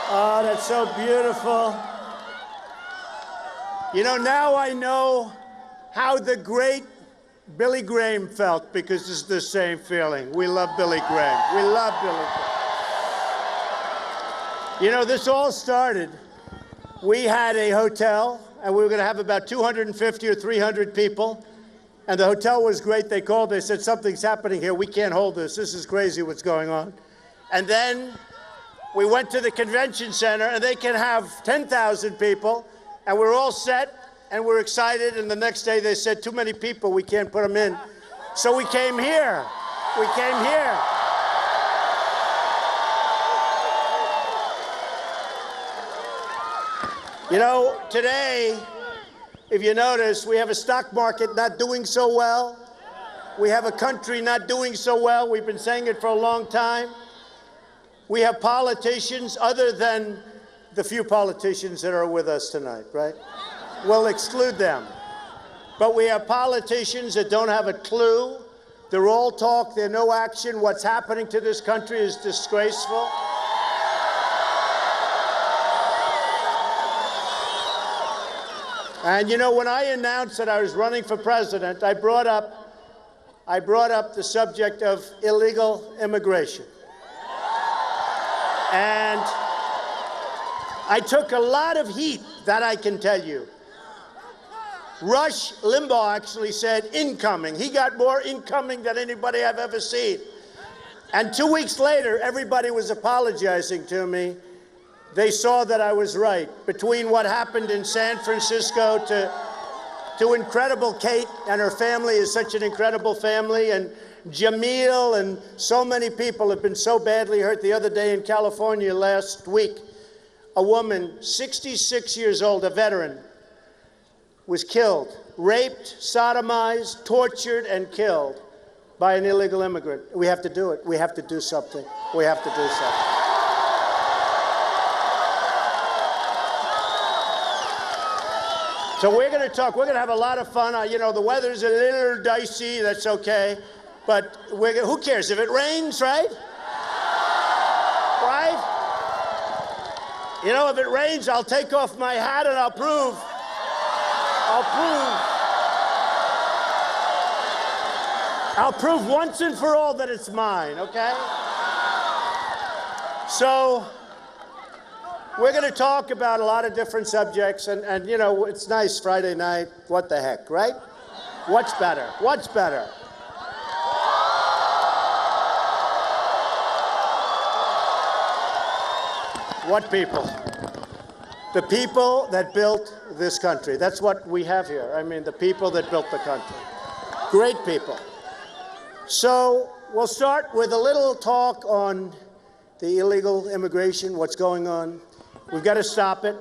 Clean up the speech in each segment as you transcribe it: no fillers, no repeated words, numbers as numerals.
Oh, that's so beautiful. You know, now I know how the great Billy Graham felt, because it's the same feeling. We love Billy Graham. We love Billy Graham. You know, this all started. We had a hotel, and we were going to have about 250 or 300 people. And the hotel was great. They called. They said, something's happening here. We can't hold this. This is crazy what's going on. And then we went to the convention center, and they can have 10,000 people. And we're all set, and we're excited. And the next day they said, too many people. We can't put them in. So we came here. We came here. You know, today, if you notice, we have a stock market not doing so well. We have a country not doing so well. We've been saying it for a long time. We have politicians, other than the few politicians that are with us tonight, right? We'll exclude them. But we have politicians that don't have a clue. They're all talk, they're no action. What's happening to this country is disgraceful. And you know, when I announced that I was running for president, I brought up the subject of illegal immigration. And I took a lot of heat, that I can tell you. Rush Limbaugh actually said incoming. He got more incoming than anybody I've ever seen. And 2 weeks later, everybody was apologizing to me. They saw that I was right. Between what happened in San Francisco to incredible Kate and her family is such an incredible family, and Jamil and so many people have been so badly hurt. The other day in California last week, a woman, 66 years old, a veteran, was killed, raped, sodomized, tortured, and killed by an illegal immigrant. We have to do it. We have to do something. We have to do something. So we're going to talk. We're going to have a lot of fun. You know, the weather's a little dicey. That's okay. But who cares if it rains, right? Right? You know, if it rains, I'll take off my hat and I'll prove once and for all that it's mine, okay? So we're going to talk about a lot of different subjects, and you know, it's nice Friday night. What the heck, right? What's better? What's better? What people? The people that built this country. That's what we have here. I mean, the people that built the country. Great people. So we'll start with a little talk on the illegal immigration, what's going on. We've got to stop it.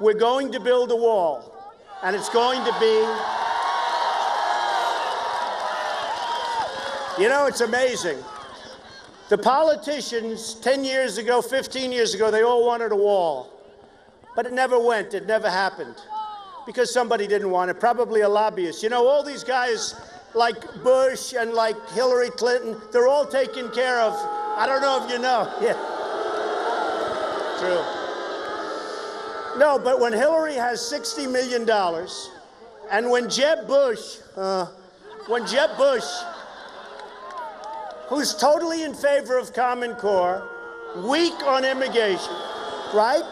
We're going to build a wall, and it's going to be, you know, it's amazing. The politicians 10 years ago, 15 years ago, they all wanted a wall. But it never went. It never happened. Because somebody didn't want it, probably a lobbyist. You know, all these guys like Bush and like Hillary Clinton, they're all taken care of. I don't know if you know. Yeah. True. No, but when Hillary has $60 million, and when Jeb Bush, who's totally in favor of Common Core, weak on immigration, right?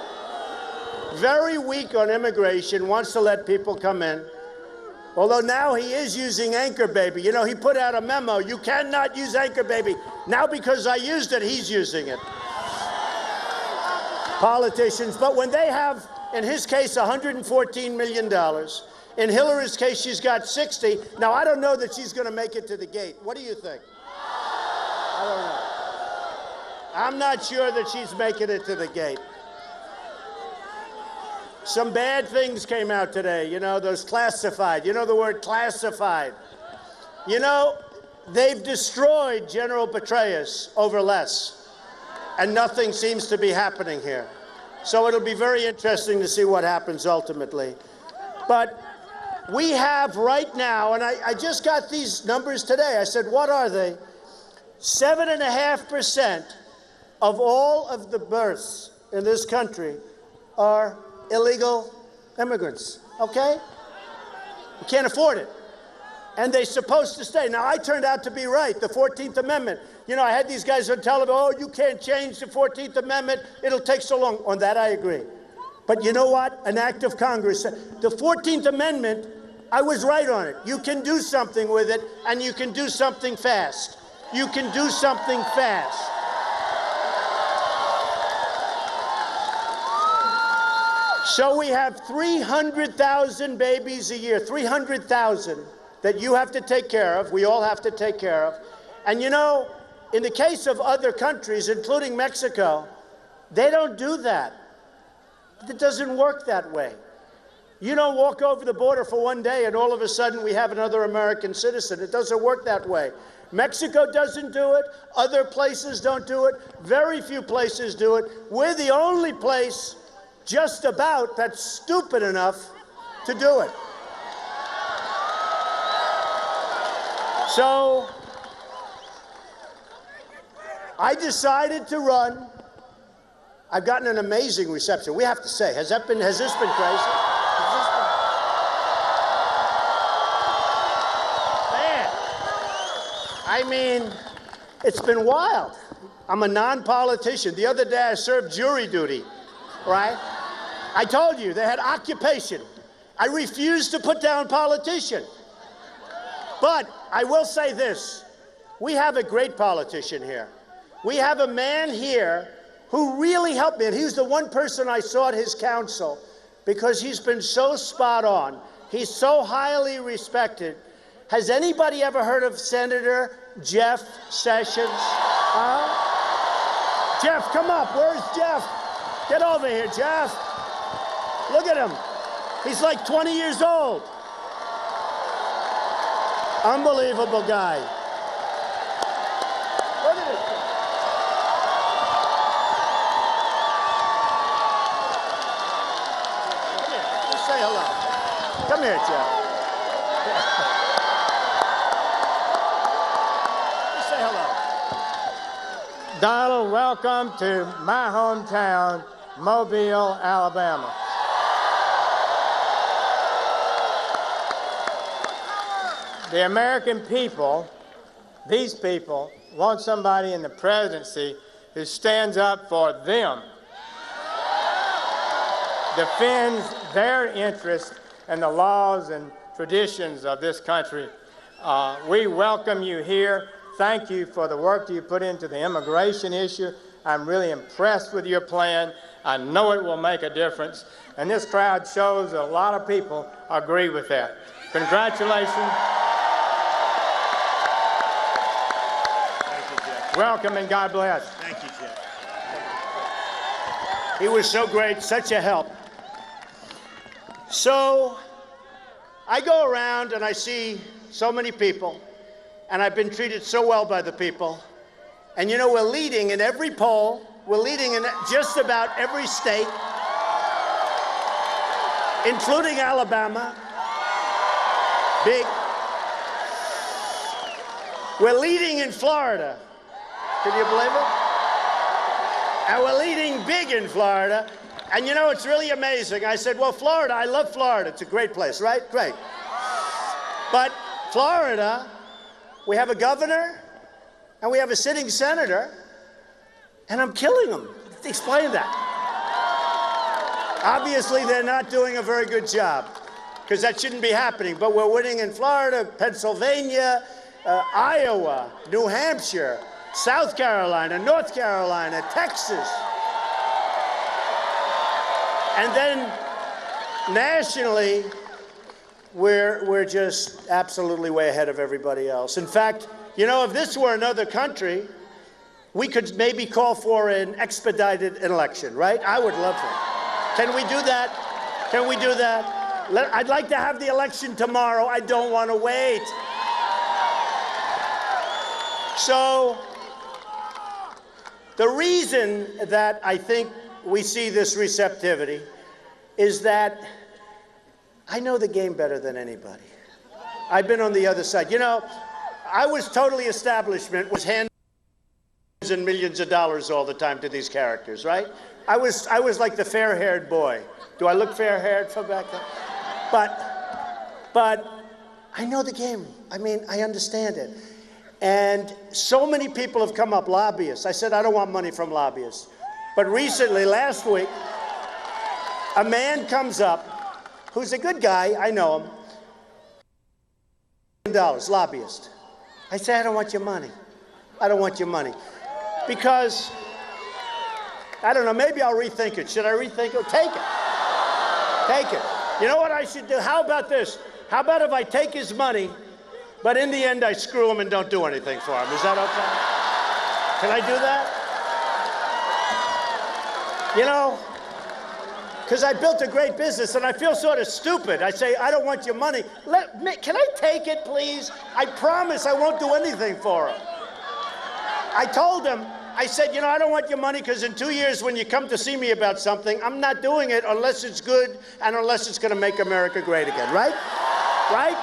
Very weak on immigration, wants to let people come in. Although now he is using Anchor Baby. You know, he put out a memo, you cannot use Anchor Baby. Now because I used it, he's using it. Politicians, but when they have, in his case, $114 million, in Hillary's case, she's got 60. Now, I don't know that she's going to make it to the gate. What do you think? I don't know. I'm not sure that she's making it to the gate. Some bad things came out today, you know, those classified. You know the word classified. You know, they've destroyed General Petraeus over less, and nothing seems to be happening here. So it'll be very interesting to see what happens ultimately. But we have right now, and I just got these numbers today. I said, what are they? 7.5% of all of the births in this country are illegal immigrants, okay? We can't afford it. And they're supposed to stay. Now, I turned out to be right, the 14th Amendment. You know, I had these guys on television, oh, you can't change the 14th Amendment. It'll take so long. On that, I agree. But you know what? An act of Congress. The 14th Amendment, I was right on it. You can do something with it, and you can do something fast. You can do something fast. So we have 300,000 babies a year, 300,000 that you have to take care of, we all have to take care of. And you know, in the case of other countries, including Mexico, they don't do that. It doesn't work that way. You don't walk over the border for one day and all of a sudden we have another American citizen. It doesn't work that way. Mexico doesn't do it. Other places don't do it. Very few places do it. We're the only place just about that's stupid enough to do it. So I decided to run. I've gotten an amazing reception. We have to say, has this been crazy? Man, I mean, it's been wild. I'm a non-politician. The other day I served jury duty, right? I told you, they had occupation. I refused to put down politician. But I will say this, we have a great politician here. We have a man here who really helped me, and he was the one person I sought his counsel because he's been so spot on. He's so highly respected. Has anybody ever heard of Senator Jeff Sessions? Jeff, come up. Where's Jeff? Get over here, Jeff. Look at him. He's like 20 years old. Unbelievable guy. Look at this. Come here. Just say hello. Come here, Jeff. Just say hello. Donald, welcome to my hometown, Mobile, Alabama. The American people, these people, want somebody in the presidency who stands up for them, defends their interests and the laws and traditions of this country. We welcome you here. Thank you for the work you put into the immigration issue. I'm really impressed with your plan. I know it will make a difference. And this crowd shows a lot of people agree with that. Congratulations. Welcome and God bless. Thank you, Jeff. He was so great, such a help. So I go around and I see so many people, and I've been treated so well by the people. And you know, we're leading in every poll. We're leading in just about every state, including Alabama. Big. We're leading in Florida. Can you believe it? And we're leading big in Florida. And you know, it's really amazing. I said, well, Florida, I love Florida. It's a great place, right? Great. But Florida, we have a governor and we have a sitting senator, and I'm killing them. Explain that. Obviously, they're not doing a very good job because that shouldn't be happening. But we're winning in Florida, Pennsylvania, Iowa, New Hampshire, South Carolina, North Carolina, Texas. And then nationally, we're just absolutely way ahead of everybody else. In fact, you know, if this were another country, we could maybe call for an expedited election, right? I would love that. Can we do that? Can we do that? I'd like to have the election tomorrow. I don't want to wait. So the reason that I think we see this receptivity is that I know the game better than anybody. I've been on the other side. You know, I was totally establishment, was hand millions and millions of dollars all the time to these characters, right? I was like the fair-haired boy. Do I look fair-haired from back then? But I know the game. I mean, I understand it. And so many people have come up, lobbyists. I said, I don't want money from lobbyists. But recently, last week, a man comes up who's a good guy. I know him. Lobbyist. I say, I don't want your money. I don't want your money. Because, I don't know, maybe I'll rethink it. Should I rethink it? Take it. Take it. You know what I should do? How about this? How about if I take his money, but in the end I screw him and don't do anything for him? Is that okay? Can I do that? You know, because I built a great business and I feel sort of stupid. I say, I don't want your money. Can I take it, please? I promise I won't do anything for him. I told him, I said, you know, I don't want your money because in 2 years when you come to see me about something, I'm not doing it unless it's good and unless it's going to make America great again, right? Right?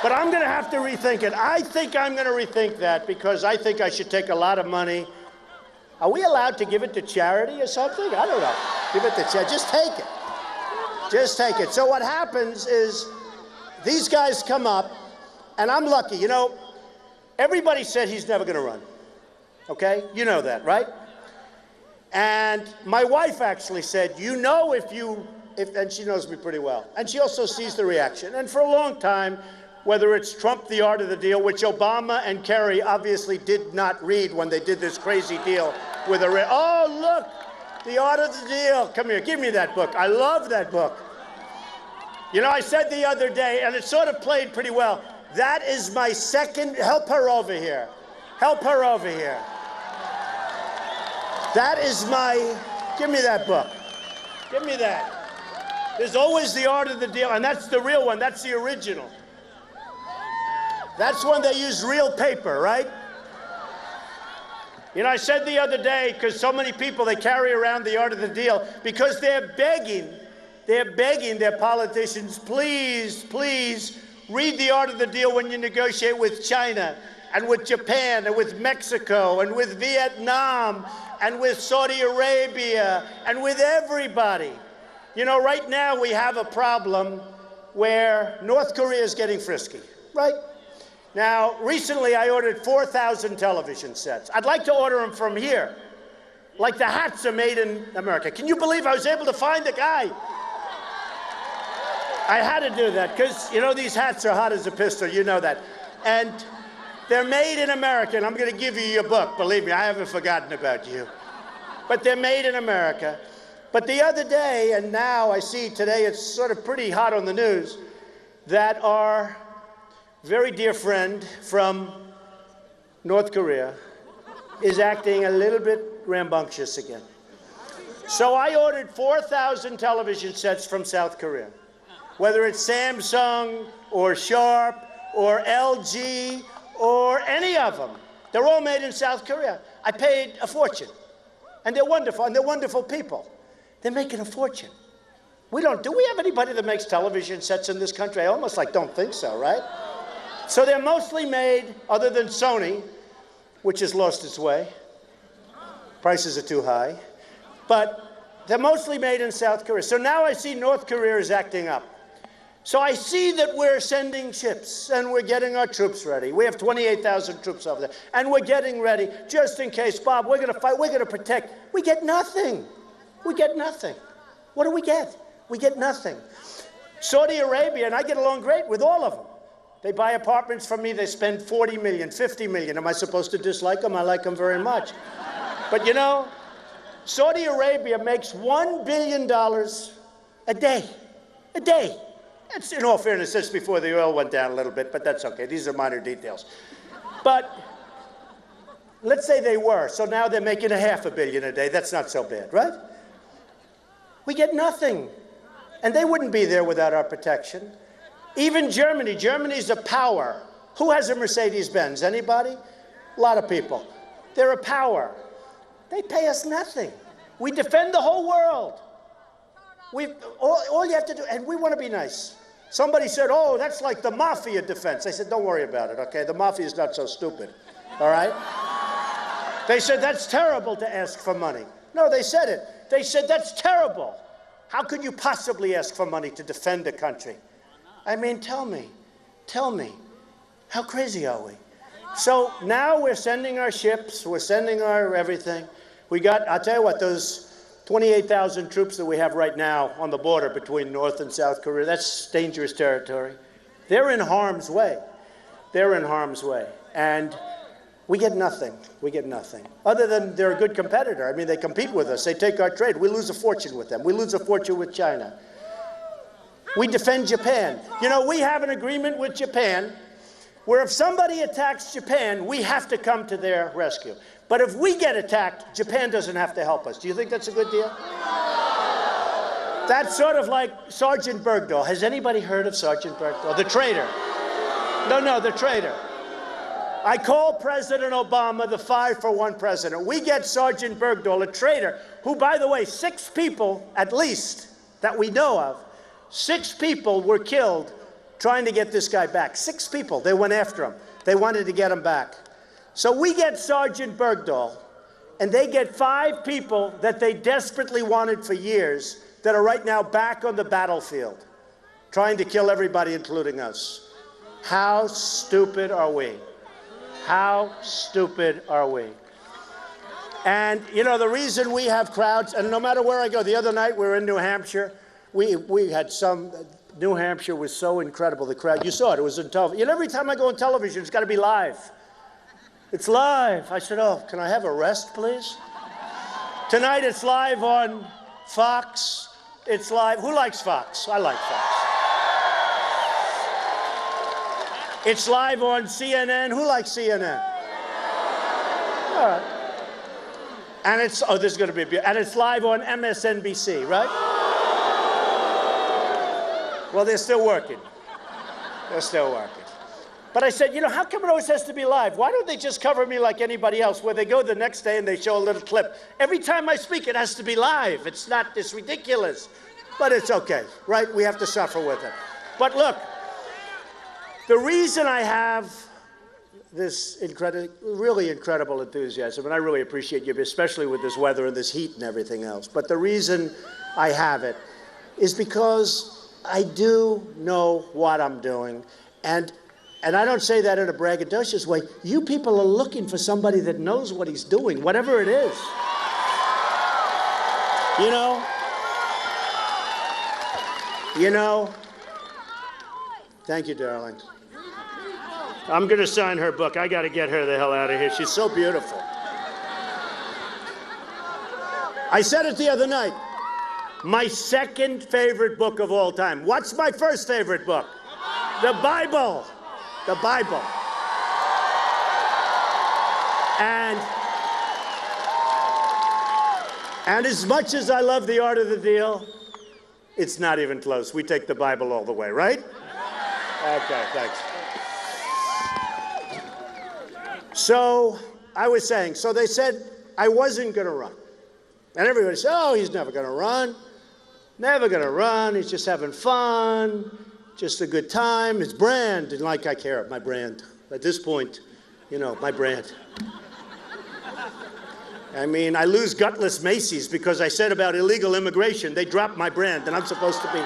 But I'm going to have to rethink it. I think I'm going to rethink that because I think I should take a lot of money. Are we allowed to give it to charity or something? I don't know. Give it to charity. Just take it. Just take it. So what happens is these guys come up, and I'm lucky. You know, everybody said he's never going to run. Okay? You know that, right? And my wife actually said, you know and she knows me pretty well. And she also sees the reaction. And for a long time, whether it's Trump, The Art of the Deal, which Obama and Kerry obviously did not read when they did this crazy deal with Iran. Oh, look, The Art of the Deal. Come here, give me that book. I love that book. You know, I said the other day, and it sort of played pretty well, that is my second, help her over here. Help her over here. That is give me that book. Give me that. There's always The Art of the Deal, and that's the real one. That's the original. That's when they use real paper, right? You know, I said the other day, because so many people, they carry around The Art of the Deal, because they're begging their politicians, please, please, read The Art of the Deal when you negotiate with China, and with Japan, and with Mexico, and with Vietnam, and with Saudi Arabia, and with everybody. You know, right now we have a problem where North Korea is getting frisky, right? Now, recently I ordered 4,000 television sets. I'd like to order them from here. Like the hats are made in America. Can you believe I was able to find the guy? I had to do that because, you know, these hats are hot as a pistol. You know that. And they're made in America, and I'm going to give you your book. Believe me, I haven't forgotten about you. But they're made in America. But the other day, and now I see today it's sort of pretty hot on the news, that our very dear friend from North Korea is acting a little bit rambunctious again. So I ordered 4,000 television sets from South Korea. Whether it's Samsung or Sharp or LG or any of them, they're all made in South Korea. I paid a fortune. And they're wonderful, and they're wonderful people. They're making a fortune. Do we have anybody that makes television sets in this country? I almost don't think so, right? So they're mostly made, other than Sony, which has lost its way. Prices are too high. But they're mostly made in South Korea. So now I see North Korea is acting up. So I see that we're sending ships and we're getting our troops ready. We have 28,000 troops over there. And we're getting ready just in case, Bob, we're going to fight, we're going to protect. We get nothing. We get nothing. What do we get? We get nothing. Saudi Arabia, and I get along great with all of them. They buy apartments from me. They spend $40 million, $50 million. Am I supposed to dislike them? I like them very much. But you know, Saudi Arabia makes $1 billion a day. A day. That's, in all fairness, that's before the oil went down a little bit, but that's okay. These are minor details. But let's say they were. So now they're making $500 million a day. That's not so bad, right? We get nothing. And they wouldn't be there without our protection. Even Germany. Germany's a power. Who has a Mercedes-Benz? Anybody? A lot of people. They're a power. They pay us nothing. We defend the whole world. All you have to do, and we want to be nice. Somebody said, oh, that's like the mafia defense. I said, don't worry about it, okay? The mafia is not so stupid, all right? They said, that's terrible to ask for money. No, they said it. They said, that's terrible. How could you possibly ask for money to defend a country? I mean, tell me, how crazy are we? So now we're sending our ships, we're sending our everything. We got, I'll tell you what, those 28,000 troops that we have right now on the border between North and South Korea, that's dangerous territory. They're in harm's way. They're in harm's way. And we get nothing. We get nothing. Other than they're a good competitor. I mean, they compete with us. They take our trade. We lose a fortune with them. We lose a fortune with China. We defend Japan. You know, we have an agreement with Japan where if somebody attacks Japan, we have to come to their rescue. But if we get attacked, Japan doesn't have to help us. Do you think that's a good deal? That's sort of like Sergeant Bergdahl. Has anybody heard of Sergeant Bergdahl? The traitor. No, the traitor. I call President Obama the 5-for-1 president. We get Sergeant Bergdahl, a traitor, who, by the way, 6 people, at least, that we know of, 6 people were killed trying to get this guy back. 6 people. They went after him. They wanted to get him back. So we get Sergeant Bergdahl, and they get 5 people that they desperately wanted for years that are right now back on the battlefield, trying to kill everybody, including us. How stupid are we? How stupid are we? And, you know, the reason we have crowds, and no matter where I go, the other night we were in New Hampshire, we had some, New Hampshire was so incredible, the crowd. You saw it, it was on television. You know, every time I go on television, it's got to be live. It's live. I said, oh, can I have a rest, please? Tonight it's live on Fox. It's live. Who likes Fox? I like Fox. It's live on CNN. Who likes CNN? All right. And it's, oh, this is going to be, and it's live on MSNBC, right? Well, they're still working. They're still working. But I said, you know, how come it always has to be live? Why don't they just cover me like anybody else, where they go the next day and they show a little clip? Every time I speak, it has to be live. It's not, it's ridiculous. But it's okay, right? We have to suffer with it. But look, the reason I have this really incredible enthusiasm, and I really appreciate you, especially with this weather and this heat and everything else, but the reason I have it is because I do know what I'm doing. And I don't say that in a braggadocious way. You people are looking for somebody that knows what he's doing, whatever it is. You know, thank you, darling. I'm going to sign her book. I got to get her the hell out of here. She's so beautiful. I said it the other night. My second favorite book of all time. What's my first favorite book? The Bible. The Bible. And as much as I love The Art of the Deal, it's not even close. We take the Bible all the way, right? Okay, thanks. So I was saying, so they said I wasn't going to run. And everybody said, oh, he's never going to run. Never going to run. He's just having fun. Just a good time. His brand, and like I care, my brand. At this point, you know, my brand. I mean, I lose gutless Macy's because I said about illegal immigration, they dropped my brand, and I'm supposed to be.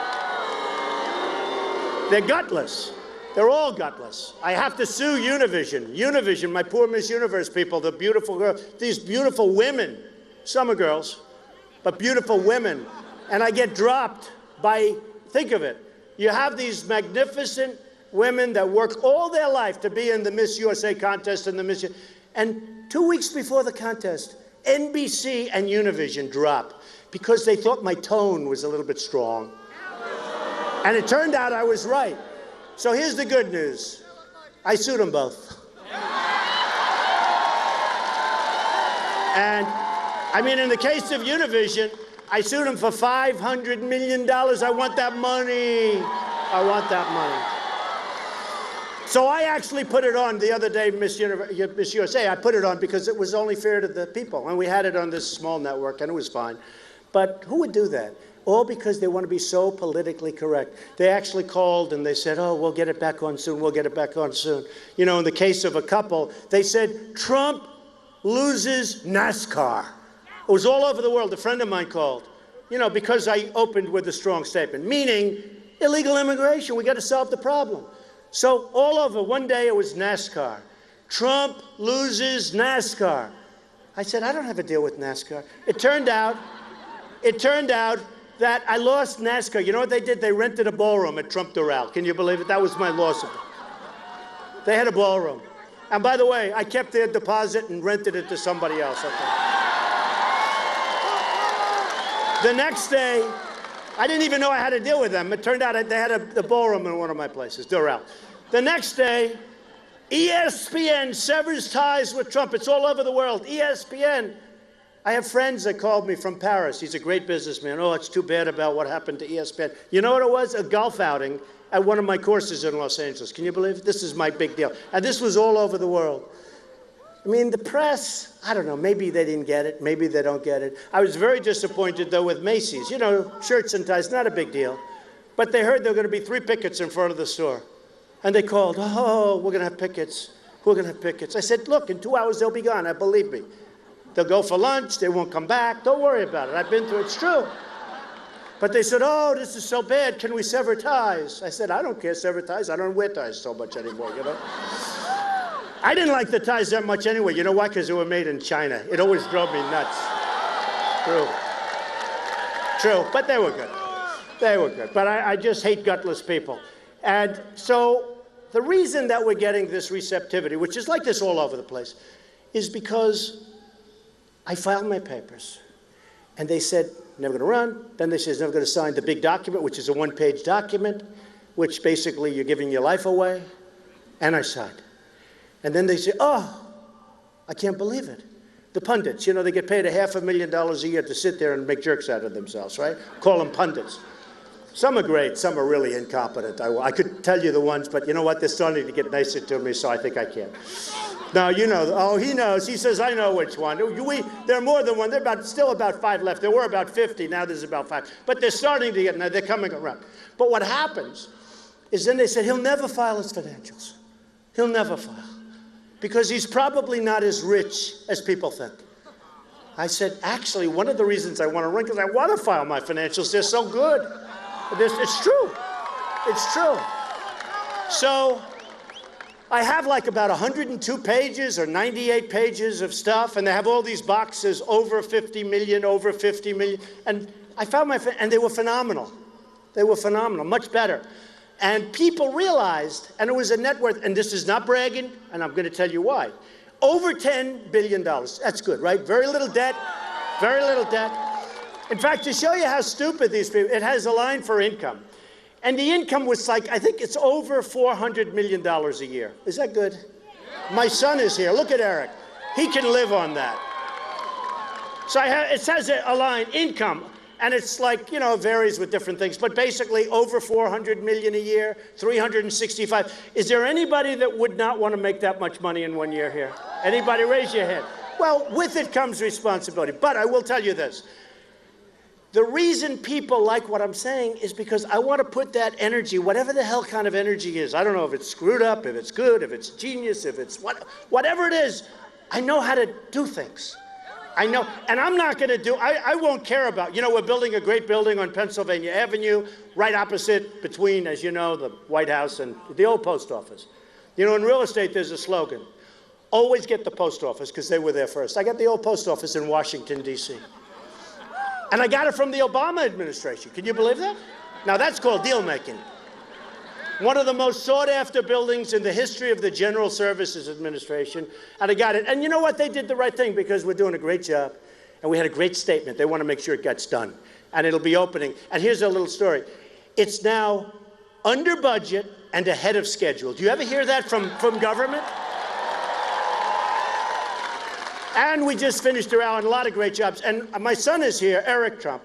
They're gutless. They're all gutless. I have to sue Univision. Univision, my poor Miss Universe people, the beautiful girls, these beautiful women, some are girls, but beautiful women. And I get dropped by, think of it, you have these magnificent women that work all their life to be in the Miss USA contest and the Miss, and 2 weeks before the contest, NBC and Univision drop because they thought my tone was a little bit strong. And it turned out I was right. So here's the good news. I sued them both. And I mean, in the case of Univision, I sued them for $500 million. I want that money. I want that money. So I actually put it on the other day, Miss USA. I put it on because it was only fair to the people. And we had it on this small network, and it was fine. But who would do that? All because they want to be so politically correct. They actually called and they said, oh, we'll get it back on soon. We'll get it back on soon. You know, in the case of a couple, they said, Trump loses NASCAR. It was all over the world. A friend of mine called, because I opened with a strong statement, meaning illegal immigration. We got to solve the problem. So all over, one day it was NASCAR. Trump loses NASCAR. I said, I don't have a deal with NASCAR. It turned out that I lost NASCAR. You know what they did? They rented a ballroom at Trump Doral. Can you believe it? That was my loss of it. They had a ballroom. And by the way, I kept their deposit and rented it to somebody else. The next day, I didn't even know I had to deal with them. It turned out they had a ballroom in one of my places, Doral. The next day, ESPN severs ties with Trump. It's all over the world. ESPN. I have friends that called me from Paris. He's a great businessman. Oh, it's too bad about what happened to ESPN. You know what it was? A golf outing at one of my courses in Los Angeles. Can you believe it? This is my big deal. And this was all over the world. I mean, the press, I don't know, maybe they didn't get it. Maybe they don't get it. I was very disappointed, though, with Macy's. Shirts and ties, not a big deal. But they heard there were going to be 3 pickets in front of the store. And they called, oh, we're going to have pickets. We're going to have pickets. I said, look, in 2 hours they'll be gone. Believe me. They'll go for lunch. They won't come back. Don't worry about it. I've been through it. It's true. But they said, oh, this is so bad. Can we sever ties? I said, I don't care, sever ties. I don't wear ties so much anymore, I didn't like the ties that much anyway. You know why? Because they were made in China. It always drove me nuts. True. But they were good. They were good. But I just hate gutless people. And so the reason that we're getting this receptivity, which is like this all over the place, is because I filed my papers. And they said, never going to run. Then they said, never going to sign the big document, which is a 1-page document, which basically you're giving your life away. And I signed. And then they say, oh, I can't believe it. The pundits, they get paid $500,000 a year to sit there and make jerks out of themselves, right? Call them pundits. Some are great, some are really incompetent. I could tell you the ones, but you know what? They're starting to get nicer to me, so I think I can. Now, oh, he knows. He says, I know which one. There are more than one. Still about 5 left. There were about 50. Now there's about 5. But they're starting to get, now they're coming around. But what happens is then they said, he'll never file his financials. He'll never file. Because he's probably not as rich as people think. I said, actually, one of the reasons I want to run, because I want to file my financials. They're so good. It's true. It's true. So I have like about 102 pages or 98 pages of stuff, and they have all these boxes, over 50 million, over 50 million. And I found and they were phenomenal. They were phenomenal, much better. And people realized, and it was a net worth, and this is not bragging, and I'm going to tell you why. Over $10 billion. That's good, right? Very little debt. Very little debt. In fact, to show you how stupid these people, it has a line for income. And the income was like, I think it's over $400 million a year. Is that good? My son is here. Look at Eric. He can live on that. So it says a line, income. And it's like, it varies with different things. But basically, over $400 million a year, 365. Is there anybody that would not want to make that much money in 1 year here? Anybody? Raise your hand. Well, with it comes responsibility. But I will tell you this. The reason people like what I'm saying is because I want to put that energy, whatever the hell kind of energy is. I don't know if it's screwed up, if it's good, if it's genius, if it's whatever it is. I know how to do things. I know, and I'm not going to I won't care about, we're building a great building on Pennsylvania Avenue, right opposite between, as you know, the White House and the old post office. In real estate, there's a slogan, always get the post office, because they were there first. I got the old post office in Washington, D.C. And I got it from the Obama administration. Can you believe that? Now, that's called deal making. One of the most sought-after buildings in the history of the General Services Administration, and I got it. And you know what? They did the right thing, because we're doing a great job, and we had a great statement. They want to make sure it gets done, and it'll be opening. And here's a little story. It's now under budget and ahead of schedule. Do you ever hear that from government? And we just finished around a lot of great jobs. And my son is here, Eric Trump,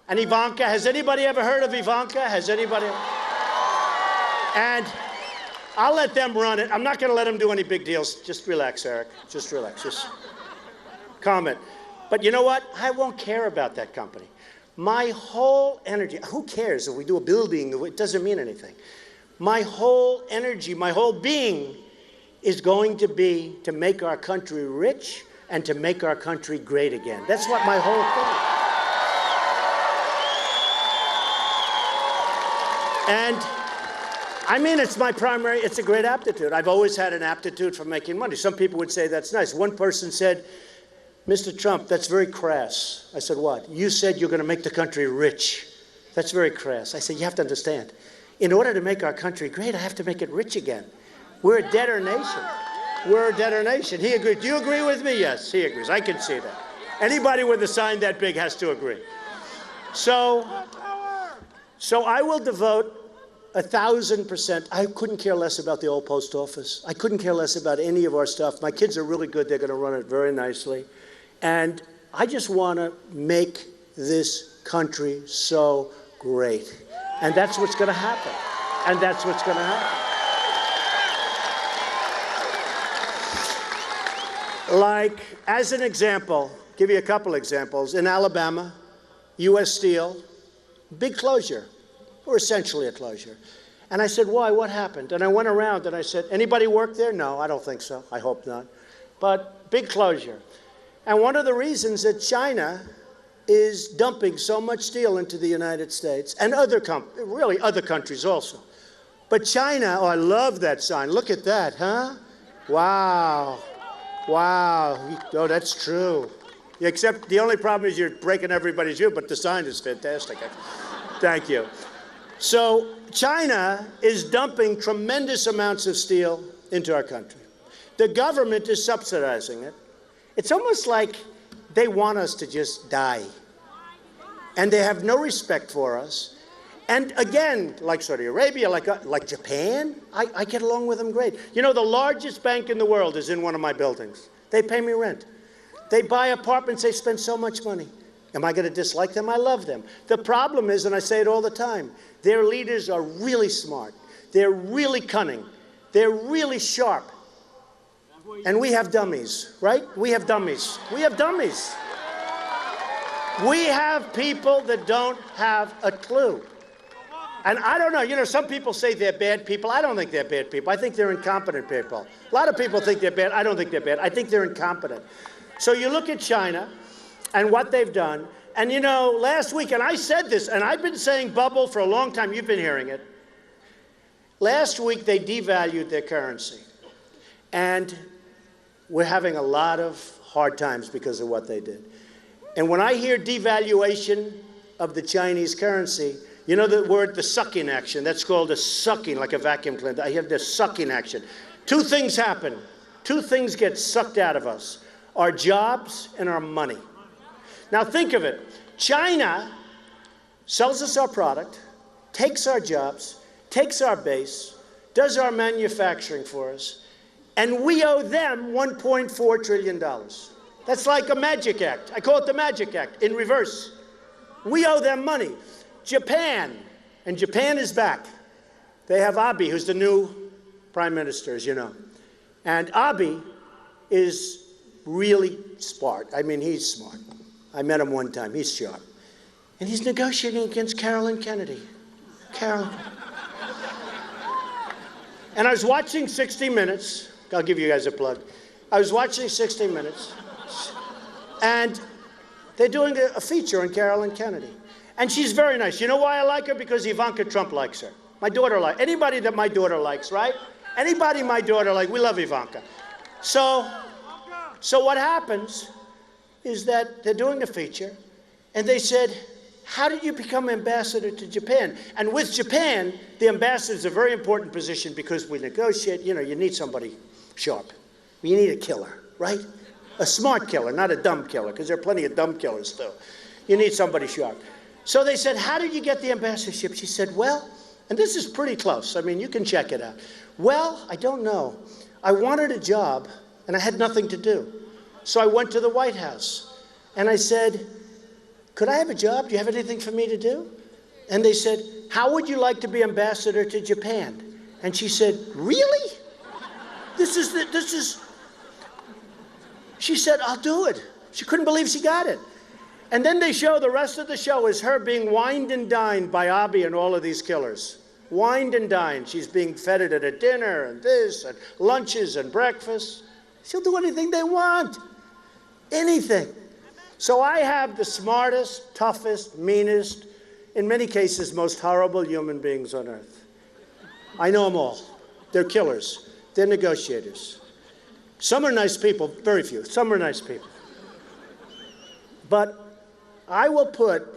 and Ivanka. Has anybody ever heard of Ivanka? Has anybody? And I'll let them run it. I'm not going to let them do any big deals. Just relax, Eric. Just relax. Just comment. But you know what? I won't care about that company. My whole energy, who cares if we do a building? It doesn't mean anything. My whole energy, my whole being is going to be to make our country rich and to make our country great again. That's what my whole thing. And I mean, it's a great aptitude. I've always had an aptitude for making money. Some people would say that's nice. One person said, Mr. Trump, that's very crass. I said, what? You said you're going to make the country rich. That's very crass. I said, you have to understand. In order to make our country great, I have to make it rich again. We're a debtor nation. We're a debtor nation. He agreed. Do you agree with me? Yes, he agrees. I can see that. Anybody with a sign that big has to agree. So I will devote 1,000%. I couldn't care less about the old post office. I couldn't care less about any of our stuff. My kids are really good. They're going to run it very nicely. And I just want to make this country so great. And that's what's going to happen. And that's what's going to happen. Like, as an example, give you a couple examples. In Alabama, U.S. Steel, big closure, or essentially a closure. And I said, why? What happened? And I went around and I said, anybody work there? No, I don't think so. I hope not. But big closure. And one of the reasons that China is dumping so much steel into the United States, and other countries also. But China, oh, I love that sign. Look at that, huh? Wow. Wow. Oh, that's true. Except the only problem is you're breaking everybody's view, but the sign is fantastic. Thank you. So China is dumping tremendous amounts of steel into our country. The government is subsidizing it. It's almost like they want us to just die. And they have no respect for us. And again, like Saudi Arabia, like Japan, I get along with them great. You know, the largest bank in the world is in one of my buildings. They pay me rent. They buy apartments, they spend so much money. Am I going to dislike them? I love them. The problem is, and I say it all the time, their leaders are really smart. They're really cunning. They're really sharp. And we have dummies, right? We have dummies. We have dummies. We have people that don't have a clue. And I don't know, you know, some people say they're bad people. I don't think they're bad people. I think they're incompetent people. A lot of people think they're bad. I don't think they're bad. I think they're incompetent. So you look at China and what they've done. And, you know, last week, and I said this, and I've been saying bubble for a long time. You've been hearing it. Last week, they devalued their currency. And we're having a lot of hard times because of what they did. And when I hear devaluation of the Chinese currency, you know the word, the sucking action. That's called a sucking, like a vacuum cleaner. I have the sucking action. Two things happen. Two things get sucked out of us. Our jobs and our money. Now think of it. China sells us our product, takes our jobs, takes our base, does our manufacturing for us, and we owe them $1.4 trillion. That's like a magic act. I call it the magic act in reverse. We owe them money. Japan, and Japan is back. They have Abe, who's the new prime minister, as you know. And Abe is really smart. I mean, he's smart. I met him one time. He's sharp. And he's negotiating against Carolyn Kennedy. Carolyn. And I was watching 60 Minutes. I'll give you guys a plug. I was watching 60 Minutes. And they're doing a feature on Carolyn Kennedy. And she's very nice. You know why I like her? Because Ivanka Trump likes her. My daughter likes anybody that my daughter likes, right? Anybody my daughter likes, we love Ivanka. So what happens is that they're doing a feature, and they said, how did you become ambassador to Japan? And with Japan, the ambassador is a very important position because we negotiate. You know, you need somebody sharp. You need a killer, right? A smart killer, not a dumb killer, because there are plenty of dumb killers, too. You need somebody sharp. So they said, how did you get the ambassadorship? She said, well, and this is pretty close. I mean, you can check it out. Well, I don't know. I wanted a job, and I had nothing to do. So I went to the White House, and I said, could I have a job? Do you have anything for me to do? And they said, how would you like to be ambassador to Japan? And she said, really? She said, I'll do it. She couldn't believe she got it. And then they show, the rest of the show is her being wined and dined by Abe and all of these killers. Wined and dined. She's being feted at a dinner and this and lunches and breakfast. She'll do anything they want. Anything. So I have the smartest, toughest, meanest, in many cases, most horrible human beings on earth. I know them all. They're killers. They're negotiators. Some are nice people, very few. Some are nice people. But I will put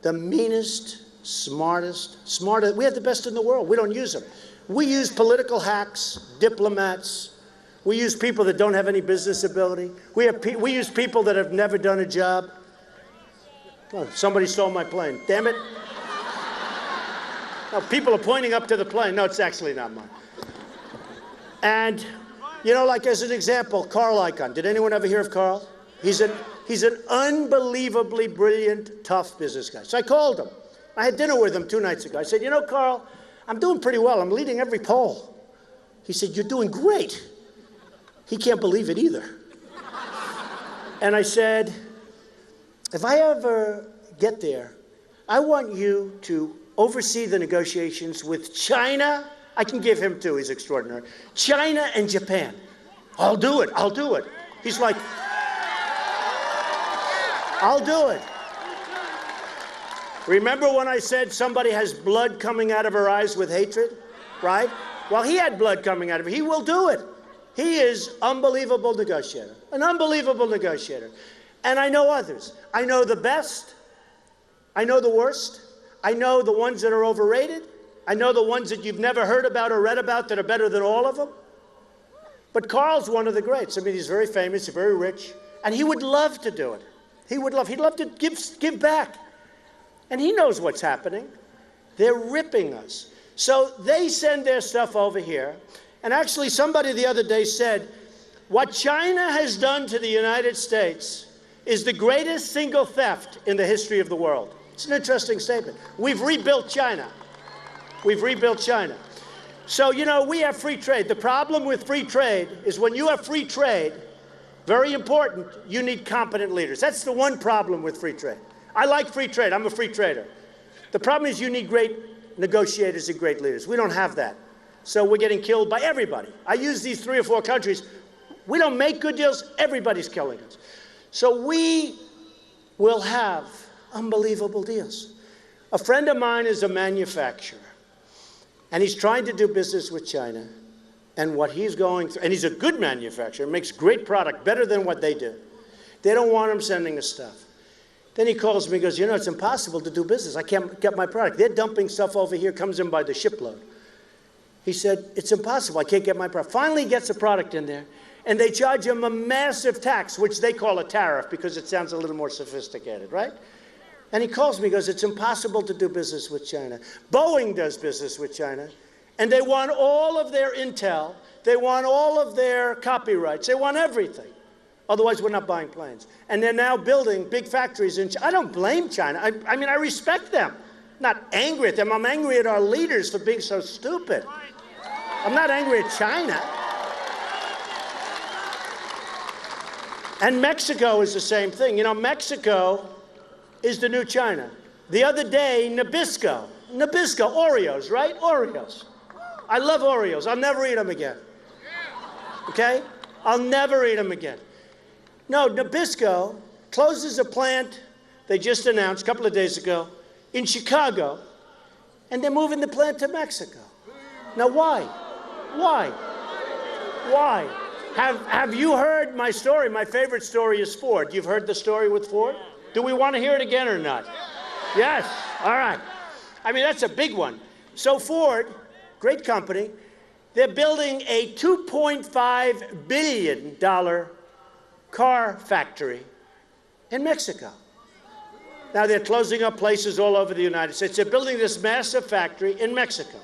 the meanest, smartest, we have the best in the world. We don't use them. We use political hacks, diplomats. We use people that don't have any business ability. We use people that have never done a job. Oh, somebody stole my plane. Damn it. No, people are pointing up to the plane. No, it's actually not mine. And, you know, like as an example, Carl Icahn. Did anyone ever hear of Carl? He's an unbelievably brilliant, tough business guy. So I called him. I had dinner with him 2 nights ago. I said, you know, Carl, I'm doing pretty well. I'm leading every poll. He said, you're doing great. He can't believe it either. And I said, if I ever get there, I want you to oversee the negotiations with China. I can give him two, he's extraordinary. China and Japan. I'll do it, I'll do it. He's like, I'll do it. Remember when I said somebody has blood coming out of her eyes with hatred, right? Well, he had blood coming out of her. He will do it. He is unbelievable negotiator, an unbelievable negotiator. And I know others. I know the best. I know the worst. I know the ones that are overrated. I know the ones that you've never heard about or read about that are better than all of them. But Carl's one of the greats. I mean, he's very famous, he's very rich, and he would love to do it. He'd love to give back. And he knows what's happening. They're ripping us. So they send their stuff over here. And actually, somebody the other day said, what China has done to the United States is the greatest single theft in the history of the world. It's an interesting statement. We've rebuilt China. We've rebuilt China. So, you know, we have free trade. The problem with free trade is when you have free trade, very important, you need competent leaders. That's the one problem with free trade. I like free trade. I'm a free trader. The problem is you need great negotiators and great leaders. We don't have that. So we're getting killed by everybody. I use these 3 or 4 countries. We don't make good deals. Everybody's killing us. So we will have unbelievable deals. A friend of mine is a manufacturer, and he's trying to do business with China. And what he's going through, and he's a good manufacturer, makes great product, better than what they do. They don't want him sending us stuff. Then he calls me and goes, you know, it's impossible to do business. I can't get my product. They're dumping stuff over here, comes in by the shipload. He said, it's impossible. I can't get my product. Finally, he gets a product in there, and they charge him a massive tax, which they call a tariff because it sounds a little more sophisticated, right? And he calls me and goes, it's impossible to do business with China. Boeing does business with China, and they want all of their intel. They want all of their copyrights. They want everything. Otherwise, we're not buying planes. And they're now building big factories in China. I don't blame China. I mean, I respect them. I'm not angry at them. I'm angry at our leaders for being so stupid. I'm not angry at China. And Mexico is the same thing. You know, Mexico is the new China. The other day, Nabisco, Oreos, right? Oreos. I love Oreos. I'll never eat them again. Okay? I'll never eat them again. No, Nabisco closes a plant they just announced a couple of days ago in Chicago, and they're moving the plant to Mexico. Now, why? Why? Why? Have you heard my story? My favorite story is Ford. You've heard the story with Ford? Do we want to hear it again or not? Yes. All right. I mean, that's a big one. So Ford, great company, they're building a $2.5 billion car factory in Mexico. Now they're closing up places all over the United States. They're building this massive factory in Mexico.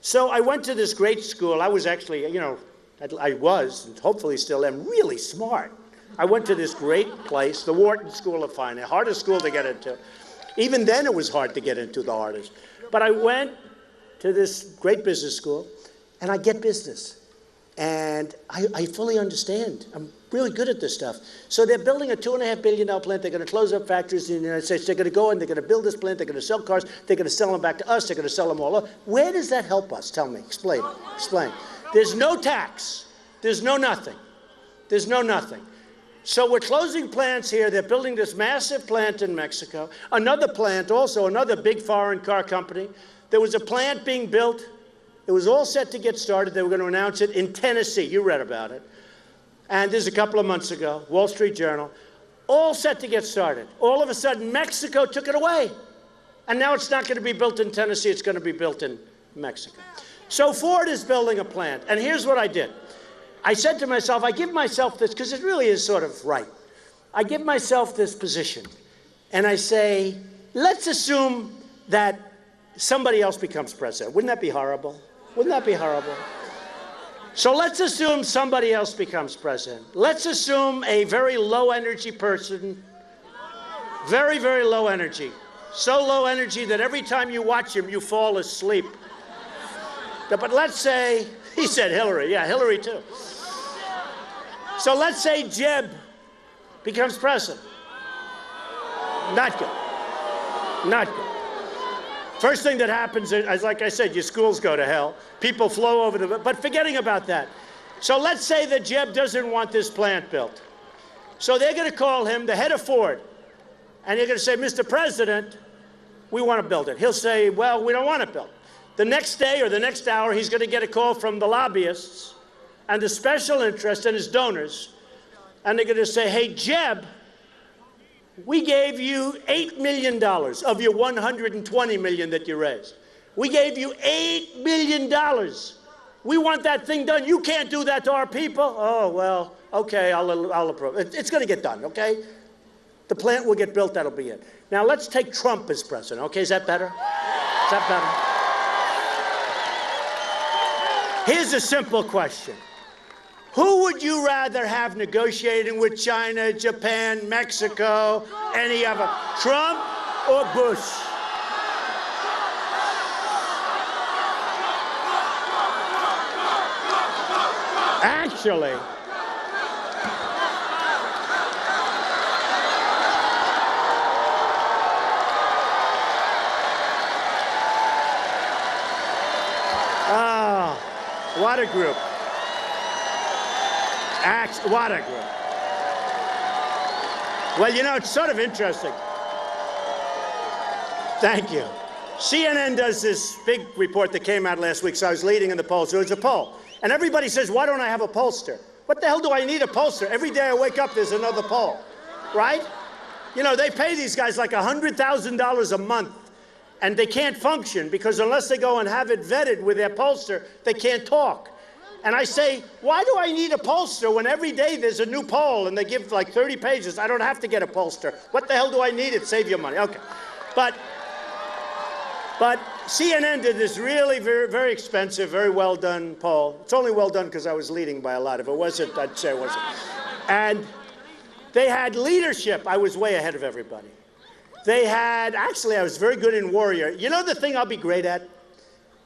So I went to this great school. I was actually, you know, I was, and hopefully still am, really smart. I went to this great place, the Wharton School of Finance, hardest school to get into. Even then it was hard to get into, the hardest. But I went to this great business school, and I get business. And I fully understand. I'm really good at this stuff. So they're building a $2.5 billion plant. They're going to close up factories in the United States. They're going to go in, they're going to build this plant, they're going to sell cars, they're going to sell them back to us, they're going to sell them all up. Where does that help us? Tell me. Explain. Explain. There's no tax. There's no nothing. There's no nothing. So we're closing plants here. They're building this massive plant in Mexico. Another plant, also another big foreign car company. There was a plant being built. It was all set to get started. They were going to announce it in Tennessee. You read about it. And this is a couple of months ago, Wall Street Journal. All set to get started. All of a sudden, Mexico took it away. And now it's not going to be built in Tennessee. It's going to be built in Mexico. So Ford is building a plant. And here's what I did. I said to myself, I give myself this, because it really is sort of right. I give myself this position. And I say, let's assume that somebody else becomes president. Wouldn't that be horrible? Wouldn't that be horrible? So let's assume somebody else becomes president. Let's assume a very low energy person, very, very low energy. So low energy that every time you watch him, you fall asleep. But let's say, he said Hillary. Yeah, Hillary too. So let's say Jeb becomes president. Not good. Not good. First thing that happens is, like I said, your schools go to hell. People flow over the, but forgetting about that. So let's say that Jeb doesn't want this plant built. So they're going to call him the head of Ford. And you're going to say, Mr. President, we want to build it. He'll say, well, we don't want it built. The next day or the next hour, he's going to get a call from the lobbyists and the special interest and his donors. And they're going to say, hey, Jeb, we gave you $8 million of your $120 million that you raised. We gave you $8 million. We want that thing done. You can't do that to our people. Oh, well, okay, I'll approve. It's going to get done, okay? The plant will get built. That'll be it. Now, let's take Trump as president, okay? Is that better? Is that better? Here's a simple question. Who would you rather have negotiating with China, Japan, Mexico, any other? Trump or Bush? Actually, what a group. What a group. Well, you know, it's sort of interesting. Thank you. CNN does this big report that came out last week, so I was leading in the polls. There was a poll. And everybody says, why don't I have a pollster? What the hell do I need a pollster? Every day I wake up, there's another poll, right? You know, they pay these guys like $100,000 a month, and they can't function because unless they go and have it vetted with their pollster, they can't talk. And I say, why do I need a pollster when every day there's a new poll and they give like 30 pages? I don't have to get a pollster. What the hell do I need it? Save your money. Okay. But CNN did this really very, very expensive, very well done poll. It's only well done because I was leading by a lot. If it wasn't, I'd say it wasn't. And they had leadership. I was way ahead of everybody. They had, actually, I was very good in warrior. You know the thing I'll be great at?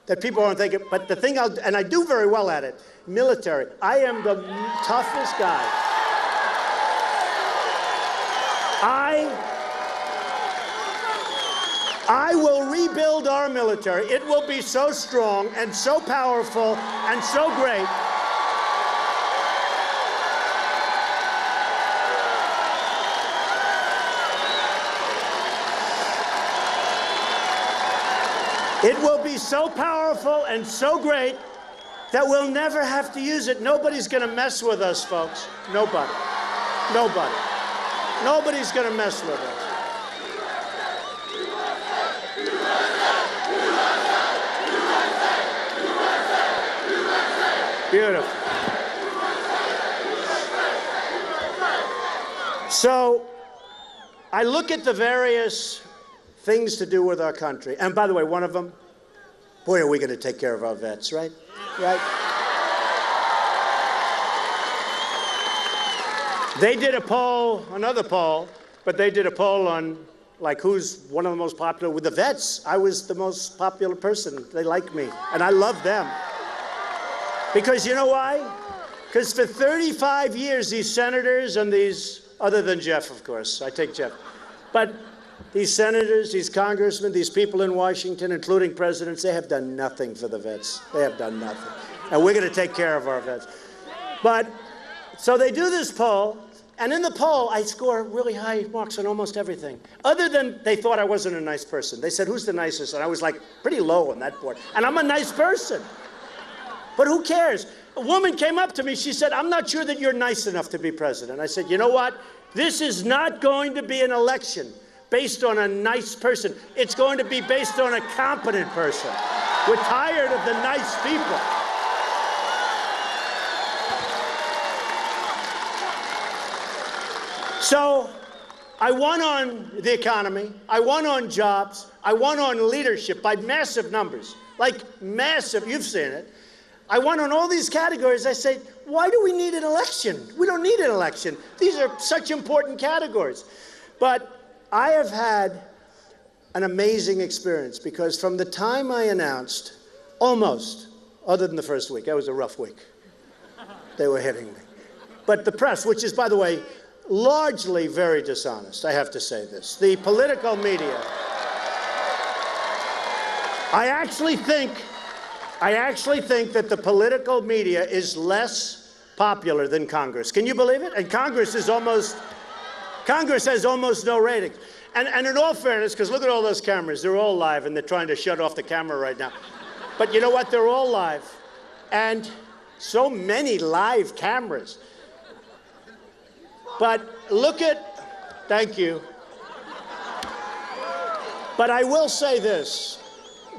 That people aren't thinking, but the thing and I do very well at it, military. I am the toughest guy. I will rebuild our military. It will be so strong and so powerful and so great. It will be so powerful and so great that we'll never have to use it. Nobody's going to mess with us, folks. Nobody. Nobody. Nobody's going to mess with us. Beautiful. So I look at the various things to do with our country. And by the way, one of them, boy, are we going to take care of our vets, right? Right? They did a poll, another poll, but they did a poll on, like, who's one of the most popular with the vets. I was the most popular person. They like me, and I love them. Because you know why? Because for 35 years, these senators and these, other than Jeff, of course, I take Jeff, but these senators, these congressmen, these people in Washington, including presidents, they have done nothing for the vets. They have done nothing. And we're going to take care of our vets. But, so they do this poll, And in the poll, I score really high marks on almost everything. Other than they thought I wasn't a nice person. They said, who's the nicest? And I was like pretty low on that board. And I'm a nice person. But who cares? A woman came up to me. She said, I'm not sure that you're nice enough to be president. I said, you know what? This is not going to be an election based on a nice person. It's going to be based on a competent person. We're tired of the nice people. So I won on the economy, I won on jobs, I won on leadership by massive numbers, like massive, you've seen it. I won on all these categories. I say, why do we need an election? We don't need an election. These are such important categories. But I have had an amazing experience because from the time I announced, almost, other than the first week, that was a rough week. They were hitting me. But the press, which is, by the way, largely very dishonest, I have to say this. The political media, I actually think that the political media is less popular than Congress. Can you believe it? And Congress has almost no ratings. And in all fairness, because look at all those cameras, they're all live and they're trying to shut off the camera right now. But you know what? They're all live. And so many live cameras. But look at, thank you. But I will say this.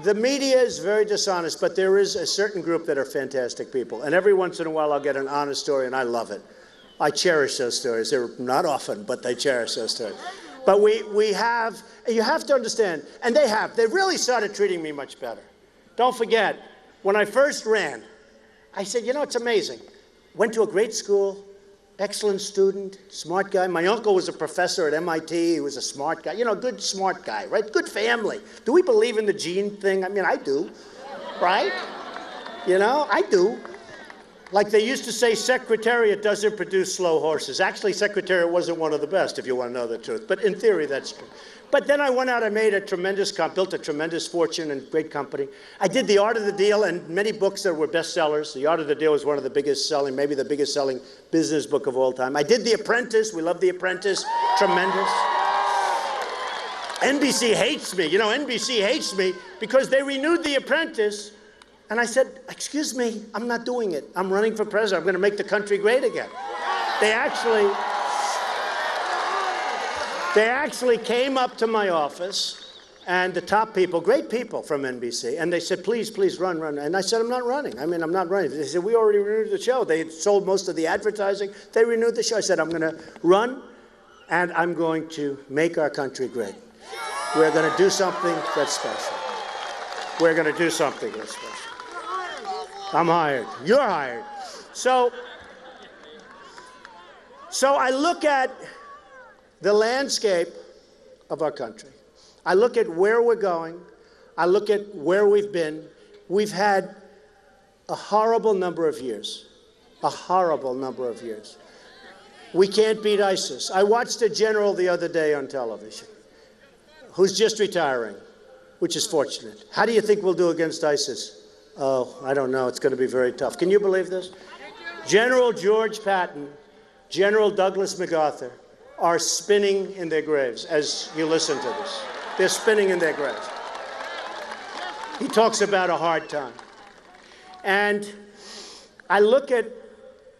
The media is very dishonest, but there is a certain group that are fantastic people. And every once in a while, I'll get an honest story, and I love it. I cherish those stories. They're not often, but they cherish those stories. But you have to understand, and they've really started treating me much better. Don't forget, when I first ran, I said, you know, it's amazing. Went to a great school, excellent student, smart guy. My uncle was a professor at MIT. He was a smart guy. You know, good, smart guy, right? Good family. Do we believe in the gene thing? I mean, I do, right? You know, I do. Like they used to say, Secretariat doesn't produce slow horses. Actually, Secretariat wasn't one of the best, if you want to know the truth. But in theory, that's true. But then I went out, I built a tremendous fortune and great company. I did The Art of the Deal and many books that were bestsellers. The Art of the Deal was one of the biggest selling, maybe the biggest selling business book of all time. I did The Apprentice. We love The Apprentice. Tremendous. NBC hates me. You know, NBC hates me because they renewed The Apprentice. And I said, excuse me, I'm not doing it. I'm running for president. I'm going to make the country great again. They actually came up to my office, and the top people, great people from NBC, and they said, please, please run. And I said, I'm not running. I mean, I'm not running. They said, we already renewed the show. They had sold most of the advertising. They renewed the show. I said, I'm going to run, and I'm going to make our country great. We're going to do something that's special. We're going to do something that's special. I'm hired. You're hired. So I look at the landscape of our country. I look at where we're going. I look at where we've been. We've had a horrible number of years. A horrible number of years. We can't beat ISIS. I watched a general the other day on television who's just retiring, which is fortunate. How do you think we'll do against ISIS? Oh, I don't know. It's going to be very tough. Can you believe this? General George Patton, General Douglas MacArthur are spinning in their graves as you listen to this. They're spinning in their graves. He talks about a hard time. And I look at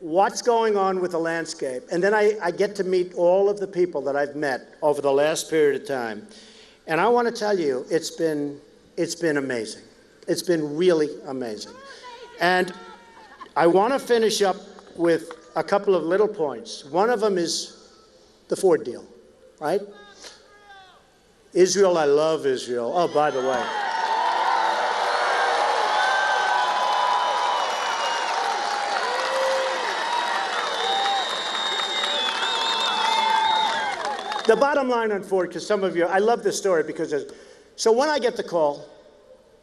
what's going on with the landscape, and then I get to meet all of the people that I've met over the last period of time. And I want to tell you, it's been amazing. It's been really amazing. And I want to finish up with a couple of little points. One of them is the Ford deal, right? Israel, I love Israel. Oh, by the way. The bottom line on Ford, because some of you, I love this story because, so when I get the call,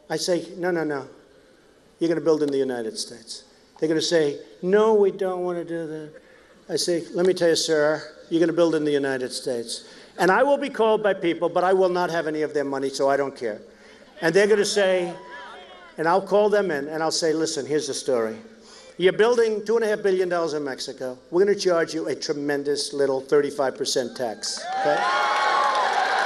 I say, no, you're going to build in the United States. They're going to say, no, we don't want to do that. I say, let me tell you, sir, you're going to build in the United States. And I will be called by people, but I will not have any of their money, so I don't care. And they're going to say, and I'll call them in, and I'll say, listen, here's the story. You're building $2.5 billion in Mexico. We're going to charge you a tremendous little 35% tax, okay?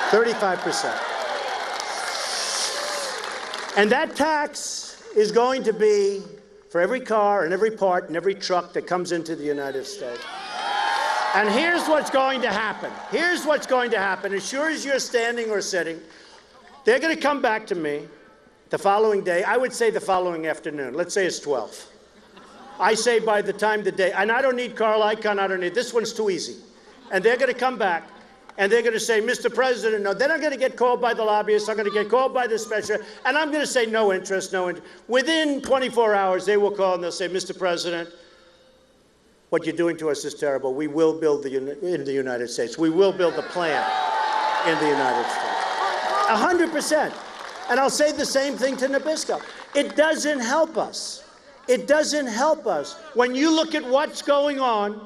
35%. And that tax is going to be for every car and every part and every truck that comes into the United States. And here's what's going to happen. Here's what's going to happen. As sure as you're standing or sitting, they're going to come back to me the following day. I would say the following afternoon. Let's say it's 12. I say by the time the day, and I don't need Carl Icahn, I don't need, this one's too easy. And they're going to come back, and they're going to say, Mr. President, no, they're not going to get called by the lobbyists, I'm going to get called by the special, and I'm going to say no interest, no interest. Within 24 hours, they will call and they'll say, Mr. President, what you're doing to us is terrible. We will build in the United States. We will build a plant in the United States. 100%. And I'll say the same thing to Nabisco. It doesn't help us. It doesn't help us. When you look at what's going on,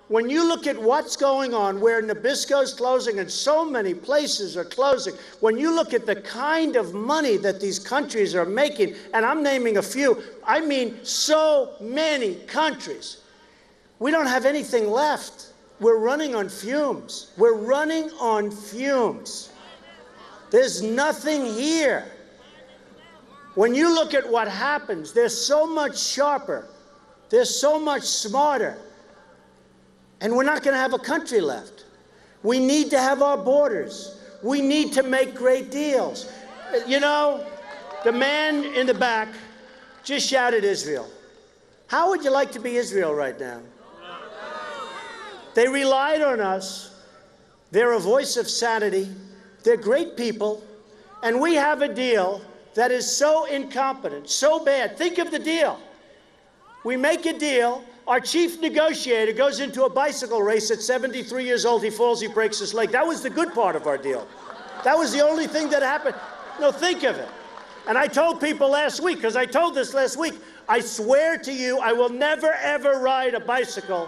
where Nabisco's closing and so many places are closing, when you look at the kind of money that these countries are making, and I'm naming a few, I mean so many countries, we don't have anything left. We're running on fumes. We're running on fumes. There's nothing here. When you look at what happens, they're so much sharper. They're so much smarter. And we're not going to have a country left. We need to have our borders. We need to make great deals. You know, the man in the back just shouted Israel. How would you like to be Israel right now? They relied on us. They're a voice of sanity. They're great people. And we have a deal that is so incompetent, so bad. Think of the deal. We make a deal. Our chief negotiator goes into a bicycle race at 73 years old. He falls, he breaks his leg. That was the good part of our deal. That was the only thing that happened. No, think of it. And I told people last week, because I told this last week, I swear to you, I will never, ever ride a bicycle,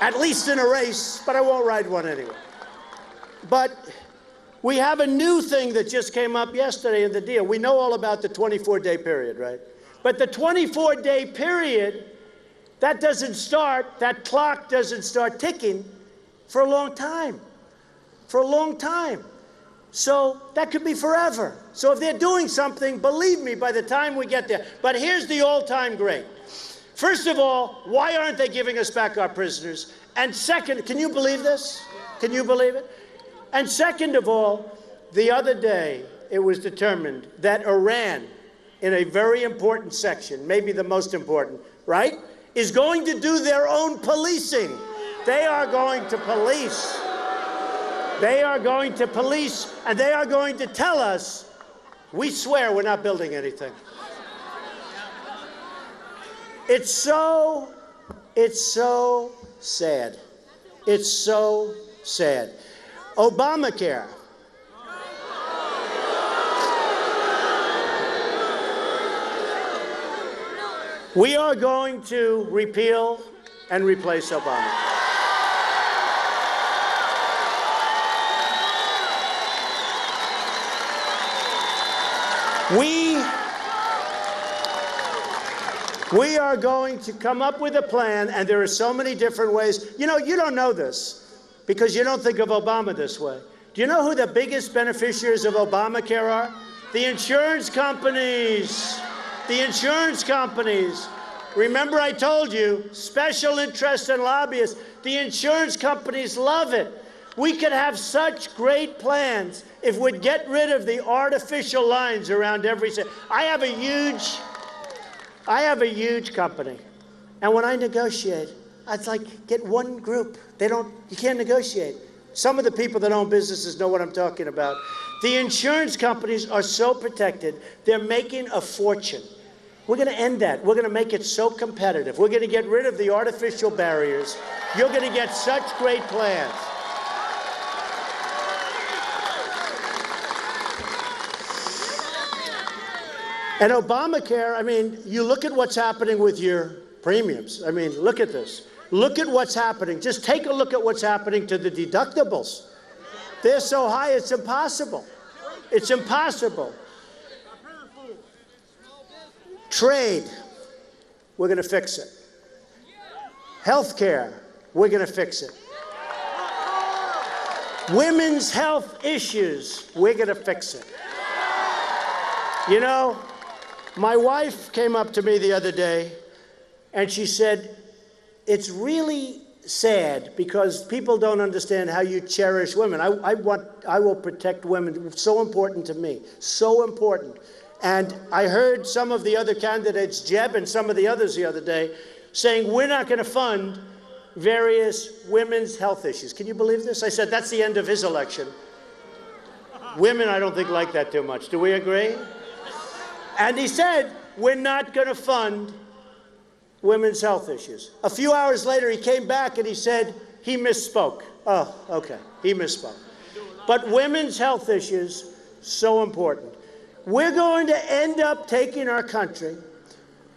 at least in a race, but I won't ride one anyway. But we have a new thing that just came up yesterday in the deal. We know all about the 24-day period, right? But the 24-day period, that clock doesn't start ticking for a long time. For a long time. So that could be forever. So if they're doing something, believe me, by the time we get there. But here's the all-time great. First of all, why aren't they giving us back our prisoners? And second, can you believe this? Can you believe it? And second of all, the other day, it was determined that Iran, in a very important section, maybe the most important, right, is going to do their own policing. They are going to police. They are going to police, and they are going to tell us, we swear we're not building anything. It's so sad. It's so sad. Obamacare. We are going to repeal and replace Obamacare. We are going to come up with a plan, and there are so many different ways. You know, you don't know this because you don't think of Obama this way. Do you know who the biggest beneficiaries of Obamacare are? The insurance companies. The insurance companies. Remember I told you, special interest and lobbyists. The insurance companies love it. We could have such great plans if we'd get rid of the artificial lines around every city. I have a huge company, and when I negotiate, it's like get one group. You can't negotiate. Some of the people that own businesses know what I'm talking about. The insurance companies are so protected, they're making a fortune. We're going to end that. We're going to make it so competitive. We're going to get rid of the artificial barriers. You're going to get such great plans. And Obamacare, I mean, you look at what's happening with your premiums. I mean, look at this. Look at what's happening. Just take a look at what's happening to the deductibles. They're so high, it's impossible. It's impossible. Trade. we're going to fix it. Health care, we're going to fix it. Women's health issues, we're going to fix it. You know, my wife came up to me the other day and she said, it's really sad because people don't understand how you cherish women. I will protect women. It's so important to me, so important. And I heard some of the other candidates, Jeb and some of the others the other day, saying we're not going to fund various women's health issues. Can you believe this? I said that's the end of his election. Women, I don't think, like that too much. Do we agree? And he said we're not going to fund women's health issues. A few hours later, he came back and he said he misspoke. Oh, okay, he misspoke. But women's health issues, so important. We're going to end up taking our country,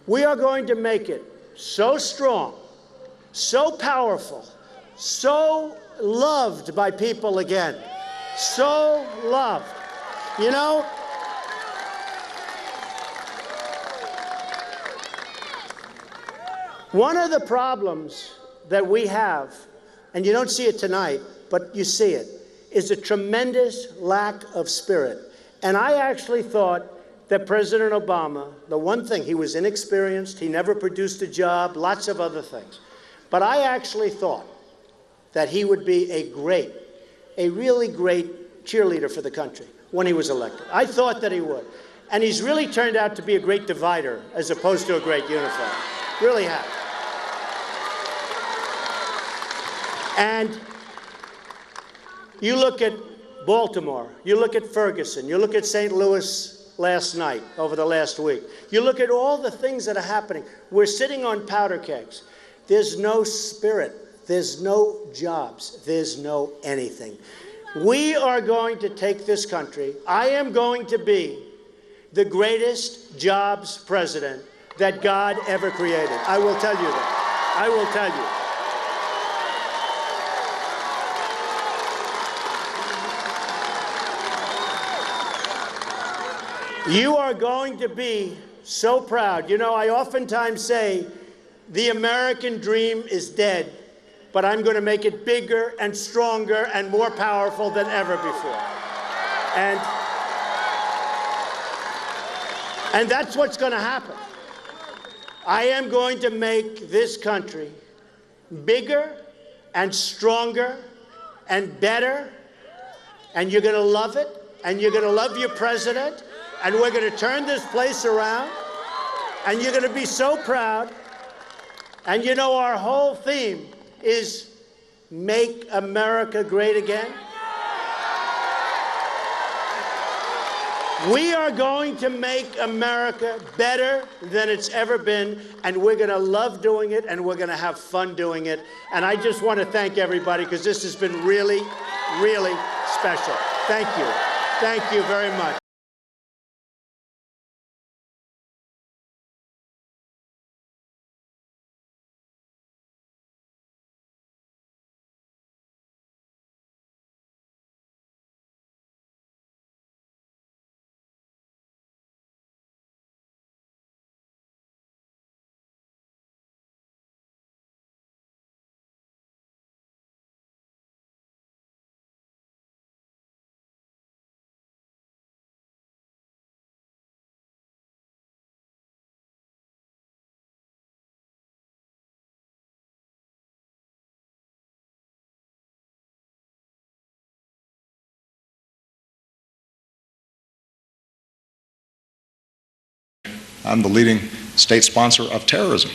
we are going to make it so strong, so powerful, so loved by people again, so loved. You know, one of the problems that we have, and you don't see it tonight, but you see it, is a tremendous lack of spirit. And I actually thought that President Obama, the one thing, he was inexperienced, he never produced a job, lots of other things. But I actually thought that he would be a really great cheerleader for the country when he was elected. I thought that he would. And he's really turned out to be a great divider as opposed to a great unifier. Really has. And you look at Baltimore, you look at Ferguson, you look at St. Louis last night, over the last week. You look at all the things that are happening. We're sitting on powder kegs. There's no spirit. There's no jobs. There's no anything. We are going to take this country. I am going to be the greatest jobs president that God ever created. I will tell you that. I will tell you. You are going to be so proud. You know, I oftentimes say the American dream is dead, but I'm going to make it bigger and stronger and more powerful than ever before. And that's what's going to happen. I am going to make this country bigger and stronger and better, and you're going to love it, and you're going to love your president, and we're going to turn this place around, and you're going to be so proud. And you know, our whole theme is Make America Great Again. We are going to make America better than it's ever been, and we're going to love doing it, and we're going to have fun doing it. And I just want to thank everybody, because this has been really, really special. Thank you. Thank you very much. I'm the leading state sponsor of terrorism.